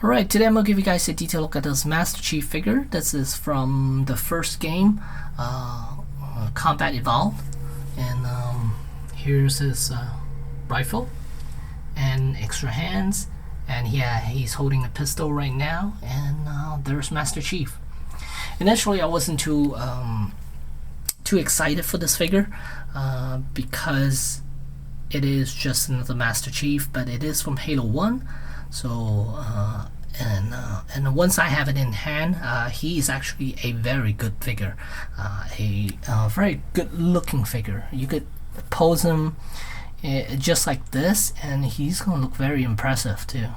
Alright, today I'm going to give you guys a detailed look at this Master Chief figure. This is from the first game, Combat Evolved. And here's his rifle and extra hands. And yeah, he's holding a pistol right now. And there's Master Chief. Initially, I wasn't too excited for this figure because it is just another Master Chief, but it is from Halo 1. So and once I have it in hand, he is actually a very good figure, a very good looking figure. You could pose him just like this and he's gonna look very impressive too.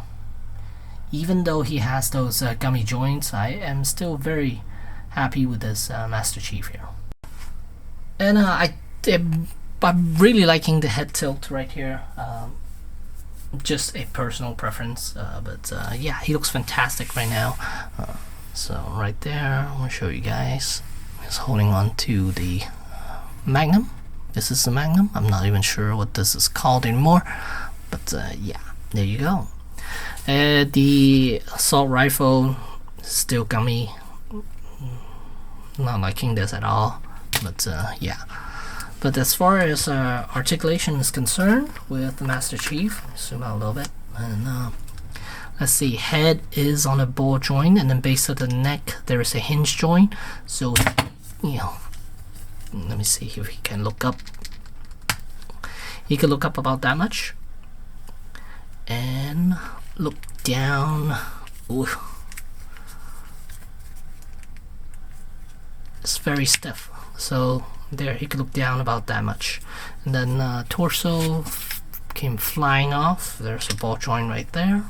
Even though he has those gummy joints, I am still very happy with this Master Chief here. And I'm really liking the head tilt right here. Just a personal preference, but yeah, he looks fantastic right now. So right there, I'm gonna show you guys. He's holding on to the Magnum. This is the Magnum. I'm not even sure what this is called anymore, but yeah, there you go. The assault rifle is still gummy. Not liking this at all, but yeah. But as far as articulation is concerned with the Master Chief, zoom out a little bit, and let's see, head is on a ball joint, and then base of the neck there is a hinge joint. So, you know, let me see if he can look up. He can look up about that much, and look down. Ooh. It's very stiff. So there, he could look down about that much. And then torso came flying off. There's a ball joint right there,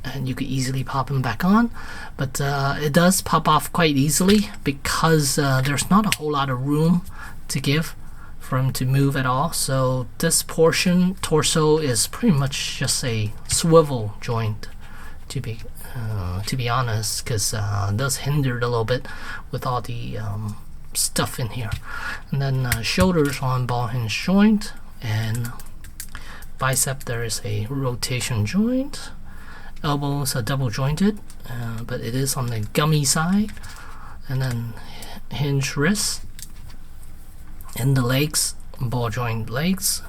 and you could easily pop him back on, but it does pop off quite easily because there's not a whole lot of room to give for him to move at all. So this portion, torso, is pretty much just a swivel joint, to be honest, because it does hinder it a little bit with all the stuff in here. And then shoulders on ball hinge joint, and bicep there is a rotation joint. Elbows are double jointed, but it is on the gummy side. And then hinge wrist, and the legs, ball joint legs,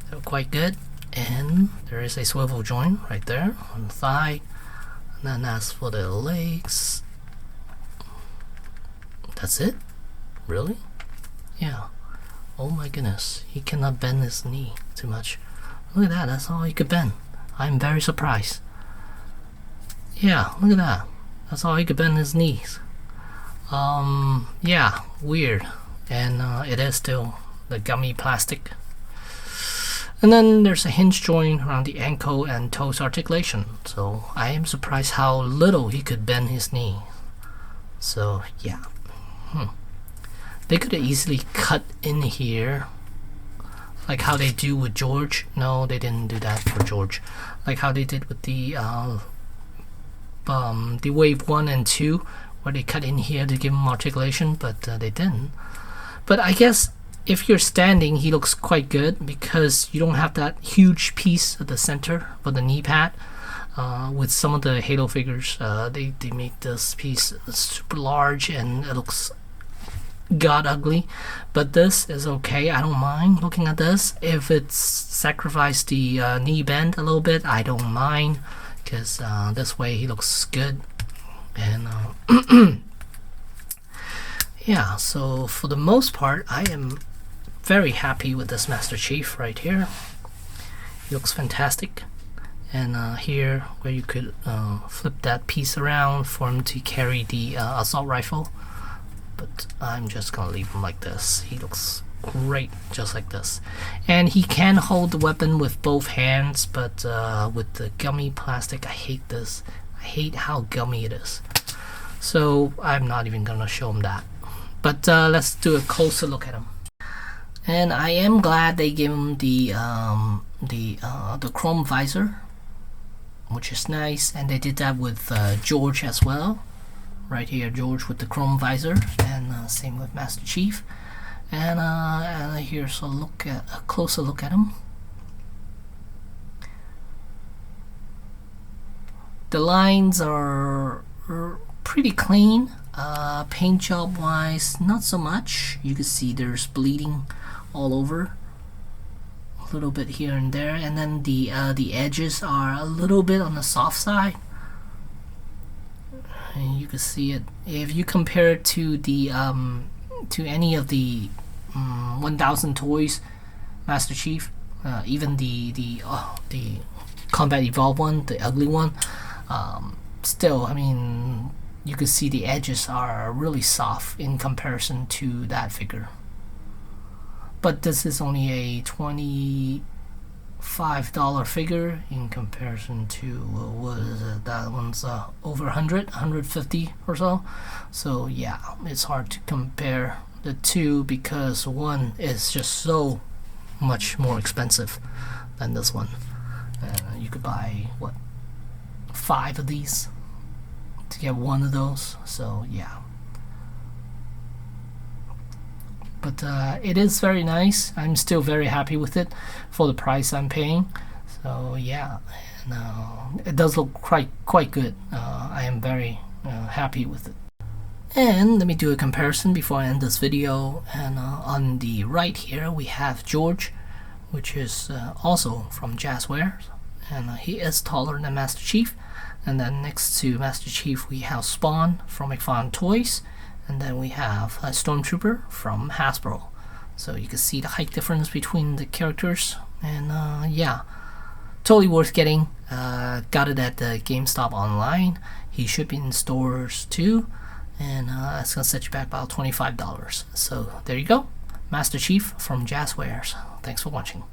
they're quite good. And there is a swivel joint right there on the thigh. And then as for the legs, that's it? Really? Yeah. Oh my goodness. He cannot bend his knee too much. Look at that. That's all he could bend. I'm very surprised. Yeah, look at that. That's all he could bend his knees. Yeah, weird. And it is still the gummy plastic. And then there's a hinge joint around the ankle and toes articulation. So I am surprised how little he could bend his knee. So yeah. They could have easily cut in here, like how they do with George. No, they didn't do that for George. Like how they did with the wave 1 and 2, where they cut in here to give him articulation, but they didn't. But I guess if you're standing, he looks quite good because you don't have that huge piece at the center for the knee pad. With some of the Halo figures, they make this piece super large and it looks god ugly, but this is okay. I don't mind looking at this. If it's sacrificed the knee bend a little bit, I don't mind, because this way he looks good. And yeah, so for the most part, I am very happy with this Master Chief right here. He looks fantastic. And here where you could flip that piece around for him to carry the assault rifle, but I'm just gonna leave him like this. He looks great just like this, and he can hold the weapon with both hands, but with the gummy plastic, I hate this. I hate how gummy it is, so I'm not even gonna show him that. But let's do a closer look at him. And I am glad they gave him the chrome visor, which is nice, and they did that with George as well. Right here, George with the chrome visor, and same with Master Chief. And here's a closer look at him. The lines are pretty clean. Paint job wise, not so much. You can see there's bleeding all over, a little bit here and there, and then the edges are a little bit on the soft side. And you can see it if you compare it to the to any of the 1000 Toys Master Chief, even the Combat Evolved one, the ugly one. Still, I mean, you can see the edges are really soft in comparison to that figure. But this is only a $25 figure in comparison to what is it? That one's over 150 or so. So yeah, it's hard to compare the two because one is just so much more expensive than this one. You could buy what, 5 of these to get one of those. So yeah. But it is very nice. I'm still very happy with it for the price I'm paying. So yeah, and it does look quite good. I am very happy with it. And let me do a comparison before I end this video. And on the right here we have George, which is also from Jazwares, and he is taller than Master Chief. And then next to Master Chief we have Spawn from McFarlane Toys. And then we have a Stormtrooper from Hasbro. So you can see the height difference between the characters. And yeah, totally worth getting. Got it at the GameStop online. He should be in stores too. And it's going to set you back about $25. So there you go. Master Chief from Jazwares. Thanks for watching.